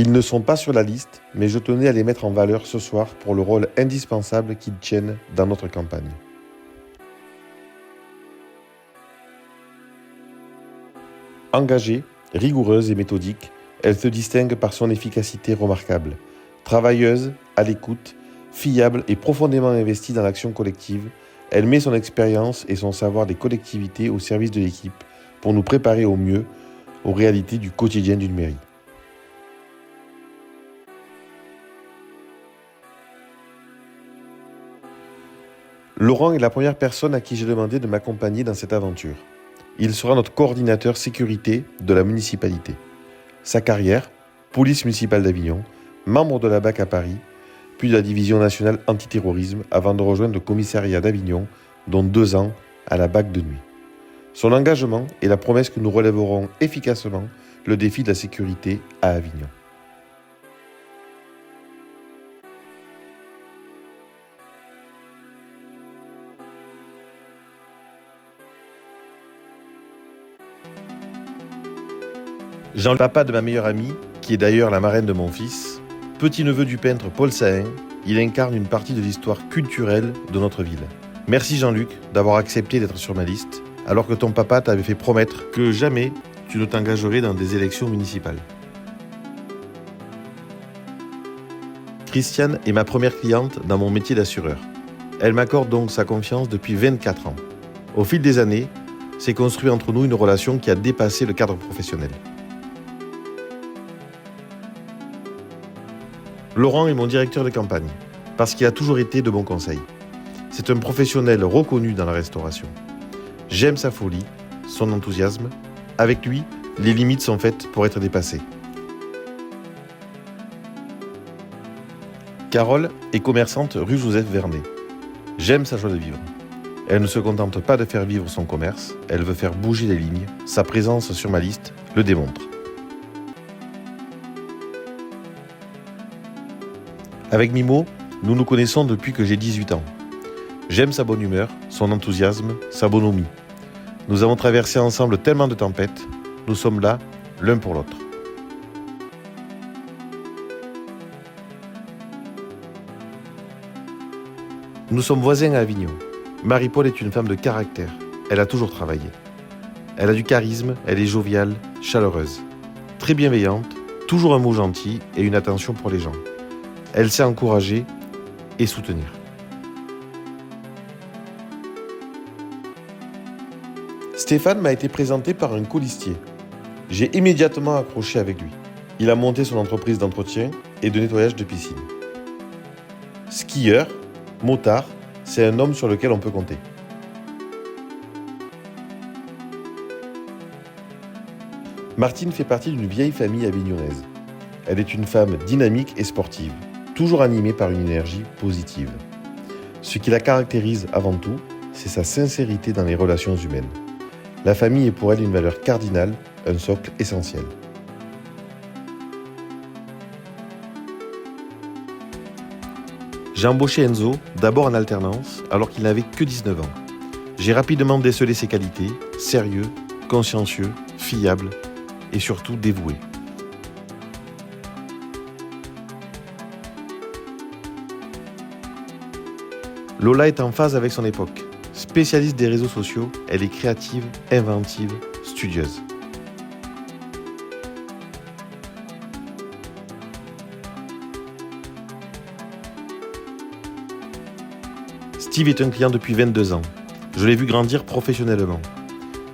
Ils ne sont pas sur la liste, mais je tenais à les mettre en valeur ce soir pour le rôle indispensable qu'ils tiennent dans notre campagne. Engagée, rigoureuse et méthodique, elle se distingue par son efficacité remarquable. Travailleuse, à l'écoute, fiable et profondément investie dans l'action collective, elle met son expérience et son savoir des collectivités au service de l'équipe pour nous préparer au mieux aux réalités du quotidien d'une mairie. Laurent est la première personne à qui j'ai demandé de m'accompagner dans cette aventure. Il sera notre coordinateur sécurité de la municipalité. Sa carrière, police municipale d'Avignon, membre de la BAC à Paris, puis de la division nationale antiterrorisme avant de rejoindre le commissariat d'Avignon, dont 2 ans à la BAC de nuit. Son engagement est la promesse que nous relèverons efficacement le défi de la sécurité à Avignon. Jean, le papa de ma meilleure amie, qui est d'ailleurs la marraine de mon fils, petit-neveu du peintre Paul Sahin, il incarne une partie de l'histoire culturelle de notre ville. Merci Jean-Luc d'avoir accepté d'être sur ma liste, alors que ton papa t'avait fait promettre que jamais tu ne t'engagerais dans des élections municipales. Christiane est ma première cliente dans mon métier d'assureur. Elle m'accorde donc sa confiance depuis 24 ans. Au fil des années, s'est construit entre nous une relation qui a dépassé le cadre professionnel. Laurent est mon directeur de campagne, parce qu'il a toujours été de bons conseils. C'est un professionnel reconnu dans la restauration. J'aime sa folie, son enthousiasme. Avec lui, les limites sont faites pour être dépassées. Carole est commerçante rue Joseph Vernet. J'aime sa joie de vivre. Elle ne se contente pas de faire vivre son commerce, elle veut faire bouger les lignes. Sa présence sur ma liste le démontre. Avec Mimo, nous nous connaissons depuis que j'ai 18 ans. J'aime sa bonne humeur, son enthousiasme, sa bonhomie. Nous avons traversé ensemble tellement de tempêtes, nous sommes là, l'un pour l'autre. Nous sommes voisins à Avignon. Marie-Paul est une femme de caractère, elle a toujours travaillé. Elle a du charisme, elle est joviale, chaleureuse, très bienveillante, toujours un mot gentil et une attention pour les gens. Elle sait encourager et soutenir. Stéphane m'a été présenté par un colistier. J'ai immédiatement accroché avec lui. Il a monté son entreprise d'entretien et de nettoyage de piscine. Skieur, motard, c'est un homme sur lequel on peut compter. Martine fait partie d'une vieille famille avignonnaise. Elle est une femme dynamique et sportive, toujours animée par une énergie positive. Ce qui la caractérise avant tout, c'est sa sincérité dans les relations humaines. La famille est pour elle une valeur cardinale, un socle essentiel. J'ai embauché Enzo, d'abord en alternance, alors qu'il n'avait que 19 ans. J'ai rapidement décelé ses qualités, sérieux, consciencieux, fiable et surtout dévoué. Lola est en phase avec son époque. Spécialiste des réseaux sociaux, elle est créative, inventive, studieuse. Steve est un client depuis 22 ans. Je l'ai vu grandir professionnellement.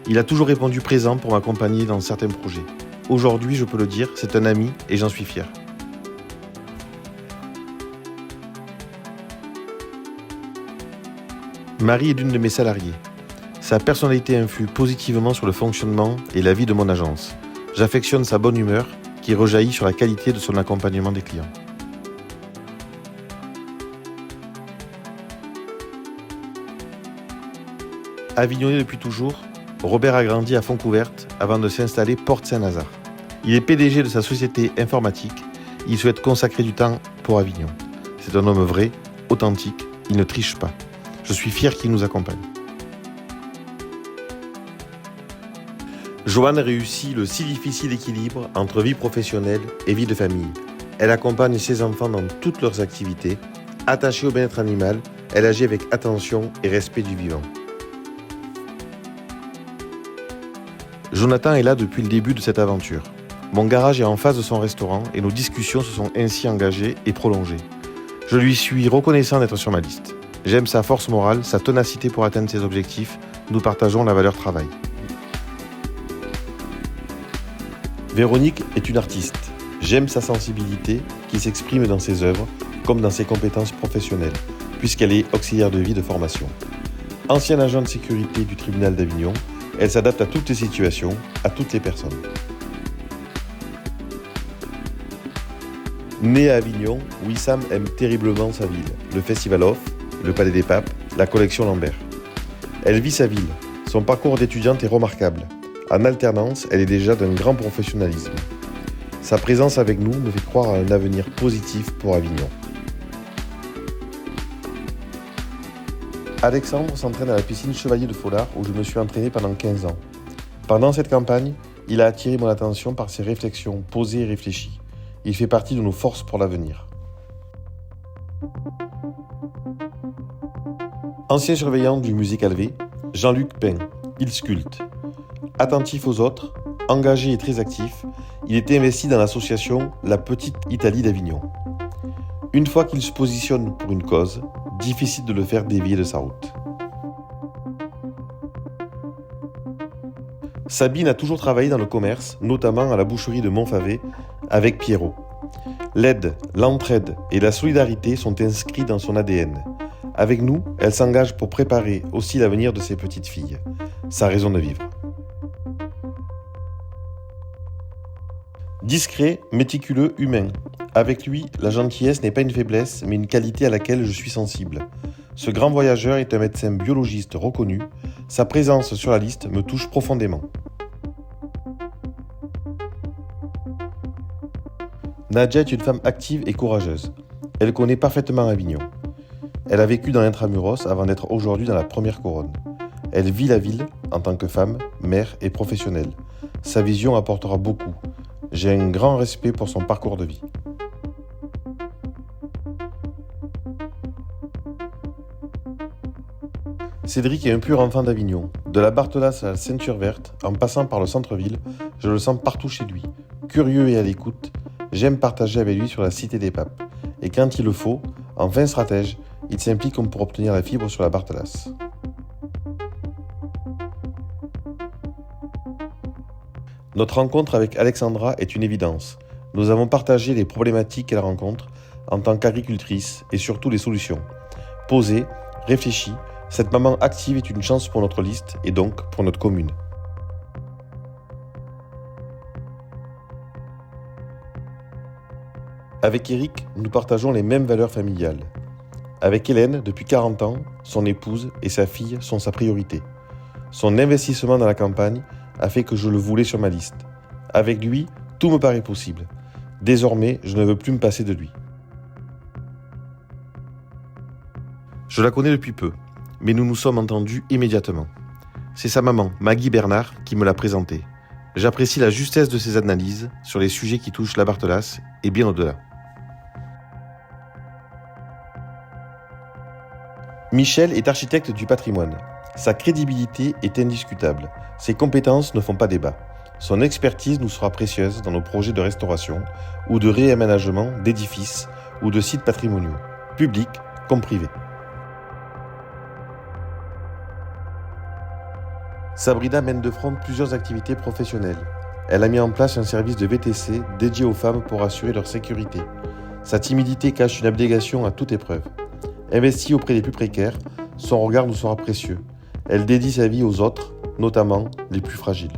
Il a toujours répondu présent pour m'accompagner dans certains projets. Aujourd'hui, je peux le dire, c'est un ami et j'en suis fier. Marie est l'une de mes salariées. Sa personnalité influe positivement sur le fonctionnement et la vie de mon agence. J'affectionne sa bonne humeur qui rejaillit sur la qualité de son accompagnement des clients. Avignonné depuis toujours, Robert a grandi à Fontcouverte avant de s'installer Porte Saint-Lazare. Il est PDG de sa société informatique. Il souhaite consacrer du temps pour Avignon. C'est un homme vrai, authentique, il ne triche pas. Je suis fier qu'il nous accompagne. Joanne réussit le si difficile équilibre entre vie professionnelle et vie de famille. Elle accompagne ses enfants dans toutes leurs activités. Attachée au bien-être animal, elle agit avec attention et respect du vivant. Jonathan est là depuis le début de cette aventure. Mon garage est en face de son restaurant et nos discussions se sont ainsi engagées et prolongées. Je lui suis reconnaissant d'être sur ma liste. J'aime sa force morale, sa ténacité pour atteindre ses objectifs. Nous partageons la valeur travail. Véronique est une artiste. J'aime sa sensibilité qui s'exprime dans ses œuvres comme dans ses compétences professionnelles, puisqu'elle est auxiliaire de vie de formation. Ancienne agent de sécurité du tribunal d'Avignon, elle s'adapte à toutes les situations, à toutes les personnes. Né à Avignon, Wissam aime terriblement sa ville, le Festival Off, le Palais des Papes, la collection Lambert. Elle vit sa ville. Son parcours d'étudiante est remarquable. En alternance, elle est déjà d'un grand professionnalisme. Sa présence avec nous me fait croire à un avenir positif pour Avignon. Alexandre s'entraîne à la piscine Chevalier de Folard où je me suis entraîné pendant 15 ans. Pendant cette campagne, il a attiré mon attention par ses réflexions posées et réfléchies. Il fait partie de nos forces pour l'avenir. Ancien surveillant du musée Calvé, Jean-Luc Pain, il sculpte. Attentif aux autres, engagé et très actif, il était investi dans l'association La Petite Italie d'Avignon. Une fois qu'il se positionne pour une cause, difficile de le faire dévier de sa route. Sabine a toujours travaillé dans le commerce, notamment à la boucherie de Montfavet, avec Pierrot. L'aide, l'entraide et la solidarité sont inscrits dans son ADN. Avec nous, elle s'engage pour préparer aussi l'avenir de ses petites filles, sa raison de vivre. Discret, méticuleux, humain. Avec lui, la gentillesse n'est pas une faiblesse, mais une qualité à laquelle je suis sensible. Ce grand voyageur est un médecin biologiste reconnu. Sa présence sur la liste me touche profondément. Nadia est une femme active et courageuse. Elle connaît parfaitement Avignon. Elle a vécu dans l'intramuros avant d'être aujourd'hui dans la première couronne. Elle vit la ville en tant que femme, mère et professionnelle. Sa vision apportera beaucoup. J'ai un grand respect pour son parcours de vie. Cédric est un pur enfant d'Avignon. De la Barthelasse à la Ceinture Verte, en passant par le centre-ville, je le sens partout chez lui. Curieux et à l'écoute, j'aime partager avec lui sur la Cité des Papes. Et quand il le faut, en fin stratège, il s'implique comme pour obtenir la fibre sur la Barthelasse. Notre rencontre avec Alexandra est une évidence. Nous avons partagé les problématiques qu'elle rencontre en tant qu'agricultrice et surtout les solutions. Posée, réfléchie, cette maman active est une chance pour notre liste et donc pour notre commune. Avec Eric, nous partageons les mêmes valeurs familiales. Avec Hélène, depuis 40 ans, son épouse et sa fille sont sa priorité. Son investissement dans la campagne a fait que je le voulais sur ma liste. Avec lui, tout me paraît possible. Désormais, je ne veux plus me passer de lui. Je la connais depuis peu, mais nous nous sommes entendus immédiatement. C'est sa maman, Maggie Bernard, qui me l'a présentée. J'apprécie la justesse de ses analyses sur les sujets qui touchent la Barthelasse et bien au-delà. Michel est architecte du patrimoine. Sa crédibilité est indiscutable. Ses compétences ne font pas débat. Son expertise nous sera précieuse dans nos projets de restauration ou de réaménagement d'édifices ou de sites patrimoniaux, publics comme privés. Sabrina mène de front plusieurs activités professionnelles. Elle a mis en place un service de VTC dédié aux femmes pour assurer leur sécurité. Sa timidité cache une abnégation à toute épreuve. Investie auprès des plus précaires, son regard nous sera précieux. Elle dédie sa vie aux autres, notamment les plus fragiles.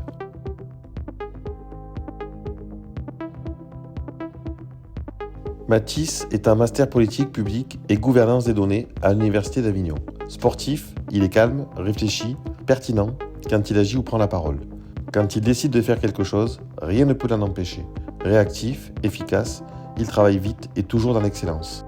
Mathis est un master politique publique et gouvernance des données à l'Université d'Avignon. Sportif, il est calme, réfléchi, pertinent quand il agit ou prend la parole. Quand il décide de faire quelque chose, rien ne peut l'en empêcher. Réactif, efficace, il travaille vite et toujours dans l'excellence.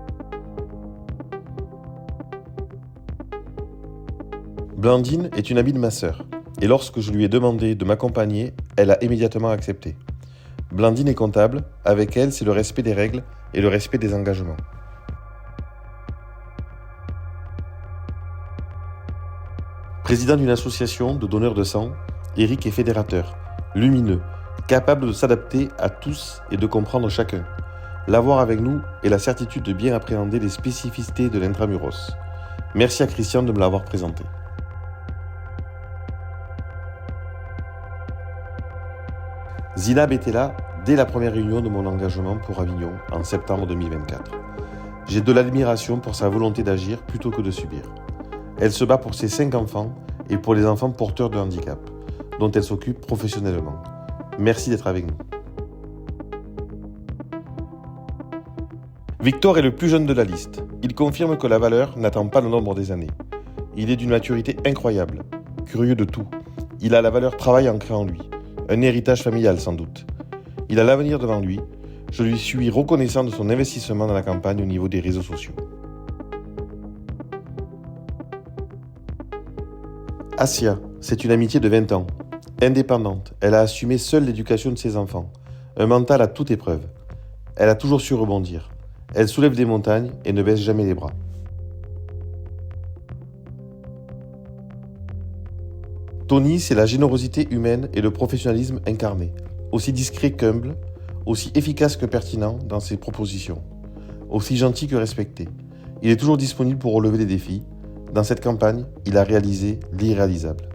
Blandine est une amie de ma sœur. Et lorsque je lui ai demandé de m'accompagner, elle a immédiatement accepté. Blandine est comptable, avec elle c'est le respect des règles et le respect des engagements. Président d'une association de donneurs de sang, Eric est fédérateur, lumineux, capable de s'adapter à tous et de comprendre chacun. L'avoir avec nous est la certitude de bien appréhender les spécificités de l'intramuros. Merci à Christian de me l'avoir présenté. Zinab était là dès la première réunion de mon engagement pour Avignon en septembre 2024. J'ai de l'admiration pour sa volonté d'agir plutôt que de subir. Elle se bat pour ses 5 enfants et pour les enfants porteurs de handicap, dont elle s'occupe professionnellement. Merci d'être avec nous. Victor est le plus jeune de la liste. Il confirme que la valeur n'attend pas le nombre des années. Il est d'une maturité incroyable, curieux de tout. Il a la valeur travail ancrée en lui, un héritage familial sans doute. Il a l'avenir devant lui. Je lui suis reconnaissant de son investissement dans la campagne au niveau des réseaux sociaux. Asia, c'est une amitié de 20 ans. Indépendante, elle a assumé seule l'éducation de ses enfants. Un mental à toute épreuve. Elle a toujours su rebondir. Elle soulève des montagnes et ne baisse jamais les bras. Tony, c'est la générosité humaine et le professionnalisme incarné. Aussi discret qu'humble, aussi efficace que pertinent dans ses propositions. Aussi gentil que respecté. Il est toujours disponible pour relever des défis. Dans cette campagne, il a réalisé l'irréalisable.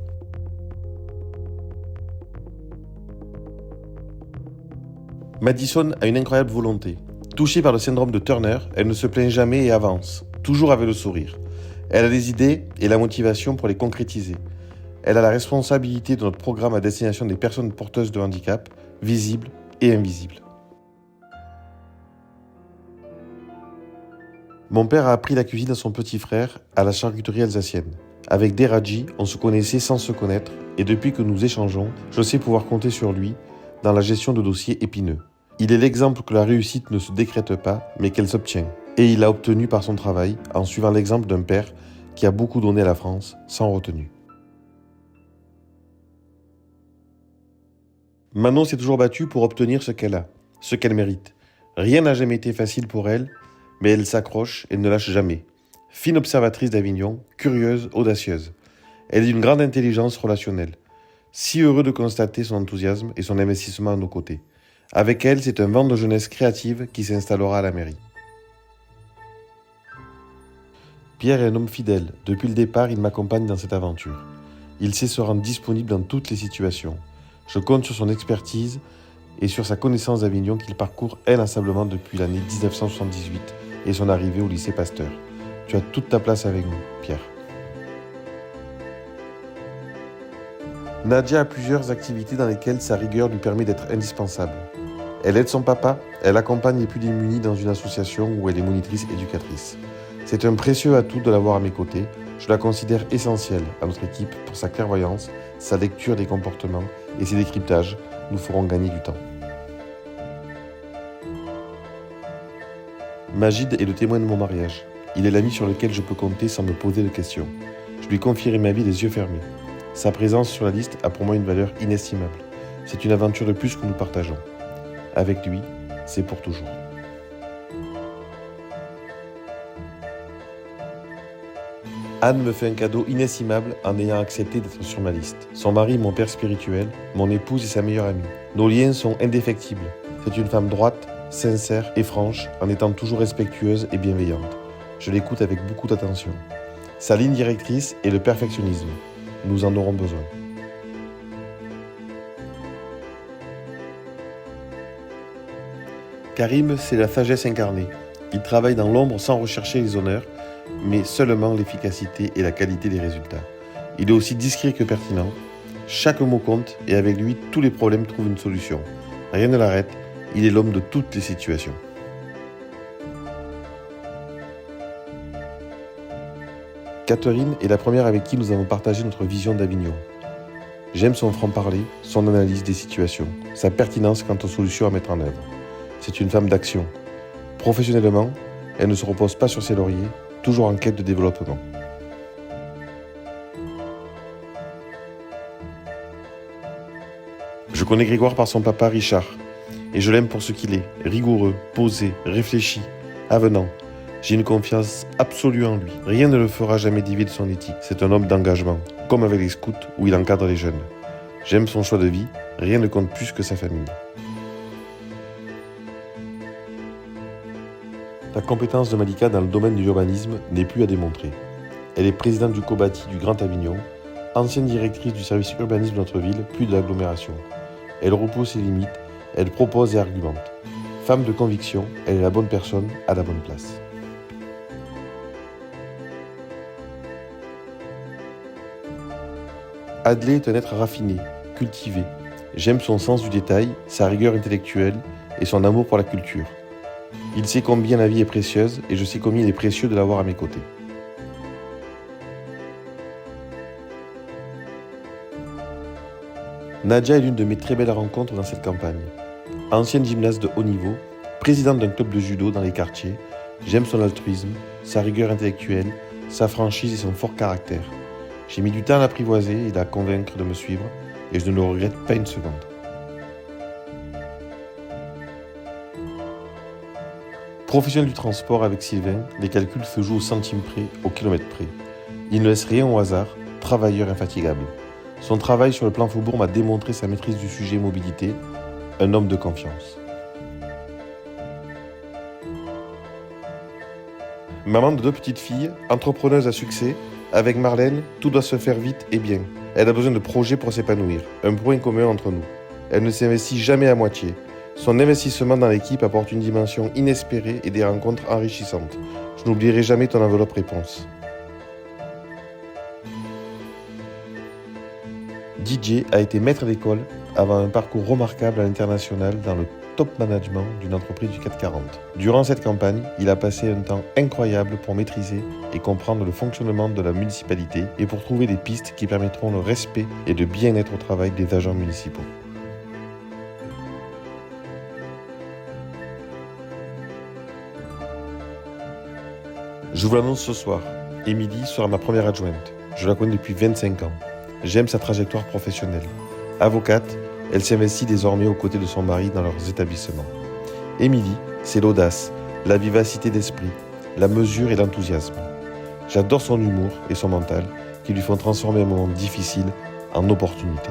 Madison a une incroyable volonté. Touchée par le syndrome de Turner, elle ne se plaint jamais et avance, toujours avec le sourire. Elle a des idées et la motivation pour les concrétiser. Elle a la responsabilité de notre programme à destination des personnes porteuses de handicap, visibles et invisibles. Mon père a appris la cuisine à son petit frère à la charcuterie alsacienne. Avec Deradji, on se connaissait sans se connaître et depuis que nous échangeons, je sais pouvoir compter sur lui dans la gestion de dossiers épineux. Il est l'exemple que la réussite ne se décrète pas, mais qu'elle s'obtient. Et il l'a obtenu par son travail, en suivant l'exemple d'un père qui a beaucoup donné à la France, sans retenue. Manon s'est toujours battue pour obtenir ce qu'elle a, ce qu'elle mérite. Rien n'a jamais été facile pour elle, mais elle s'accroche et ne lâche jamais. Fine observatrice d'Avignon, curieuse, audacieuse. Elle est d'une grande intelligence relationnelle. Si heureux de constater son enthousiasme et son investissement à nos côtés. Avec elle, c'est un vent de jeunesse créative qui s'installera à la mairie. Pierre est un homme fidèle. Depuis le départ, il m'accompagne dans cette aventure. Il sait se rendre disponible dans toutes les situations. Je compte sur son expertise et sur sa connaissance d'Avignon qu'il parcourt inlassablement depuis l'année 1978 et son arrivée au lycée Pasteur. Tu as toute ta place avec nous, Pierre. Nadia a plusieurs activités dans lesquelles sa rigueur lui permet d'être indispensable. Elle aide son papa, elle accompagne les plus démunis dans une association où elle est monitrice éducatrice. C'est un précieux atout de l'avoir à mes côtés. Je la considère essentielle à notre équipe pour sa clairvoyance, sa lecture des comportements et ses décryptages nous feront gagner du temps. Magid est le témoin de mon mariage. Il est l'ami sur lequel je peux compter sans me poser de questions. Je lui confierai ma vie les yeux fermés. Sa présence sur la liste a pour moi une valeur inestimable. C'est une aventure de plus que nous partageons. Avec lui, c'est pour toujours. Anne me fait un cadeau inestimable en ayant accepté d'être sur ma liste. Son mari, mon père spirituel, mon épouse et sa meilleure amie. Nos liens sont indéfectibles. C'est une femme droite, sincère et franche, en étant toujours respectueuse et bienveillante. Je l'écoute avec beaucoup d'attention. Sa ligne directrice est le perfectionnisme. Nous en aurons besoin. Karim, c'est la sagesse incarnée. Il travaille dans l'ombre sans rechercher les honneurs, mais seulement l'efficacité et la qualité des résultats. Il est aussi discret que pertinent. Chaque mot compte et avec lui, tous les problèmes trouvent une solution. Rien ne l'arrête, il est l'homme de toutes les situations. Catherine est la première avec qui nous avons partagé notre vision d'Avignon. J'aime son franc-parler, son analyse des situations, sa pertinence quant aux solutions à mettre en œuvre. C'est une femme d'action. Professionnellement, elle ne se repose pas sur ses lauriers, toujours en quête de développement. connais Grégoire par son papa Richard, et je l'aime pour ce qu'il est, rigoureux, posé, réfléchi, avenant. J'ai une confiance absolue en lui. Rien ne le fera jamais dévier de son éthique. C'est un homme d'engagement, comme avec les scouts où il encadre les jeunes. J'aime son choix de vie, rien ne compte plus que sa famille. La compétence de Malika dans le domaine de l'urbanisme n'est plus à démontrer. Elle est présidente du COBATI du Grand Avignon, ancienne directrice du service urbanisme de notre ville, puis de l'agglomération. Elle repousse ses limites, elle propose et argumente. Femme de conviction, elle est la bonne personne à la bonne place. Adlé est un être raffiné, cultivé. J'aime son sens du détail, sa rigueur intellectuelle et son amour pour la culture. Il sait combien la vie est précieuse et je sais combien il est précieux de l'avoir à mes côtés. Nadia est l'une de mes très belles rencontres dans cette campagne. Ancienne gymnaste de haut niveau, présidente d'un club de judo dans les quartiers, j'aime son altruisme, sa rigueur intellectuelle, sa franchise et son fort caractère. J'ai mis du temps à l'apprivoiser et à la convaincre de me suivre et je ne le regrette pas une seconde. Professionnel du transport avec Sylvain, les calculs se jouent au centime près, au kilomètre près. Il ne laisse rien au hasard, travailleur infatigable. Son travail sur le plan Faubourg m'a démontré sa maîtrise du sujet mobilité, un homme de confiance. Maman de 2 petites filles, entrepreneuse à succès, avec Marlène, tout doit se faire vite et bien. Elle a besoin de projets pour s'épanouir, un point commun entre nous. Elle ne s'investit jamais à moitié. Son investissement dans l'équipe apporte une dimension inespérée et des rencontres enrichissantes. Je n'oublierai jamais ton enveloppe réponse. DJ a été maître d'école avant un parcours remarquable à l'international dans le top management d'une entreprise du CAC 40. Durant cette campagne, il a passé un temps incroyable pour maîtriser et comprendre le fonctionnement de la municipalité et pour trouver des pistes qui permettront le respect et le bien-être au travail des agents municipaux. Je vous l'annonce ce soir, Émilie sera ma première adjointe. Je la connais depuis 25 ans. J'aime sa trajectoire professionnelle. Avocate, elle s'investit désormais aux côtés de son mari dans leurs établissements. Émilie, c'est l'audace, la vivacité d'esprit, la mesure et l'enthousiasme. J'adore son humour et son mental qui lui font transformer un moment difficile en opportunité.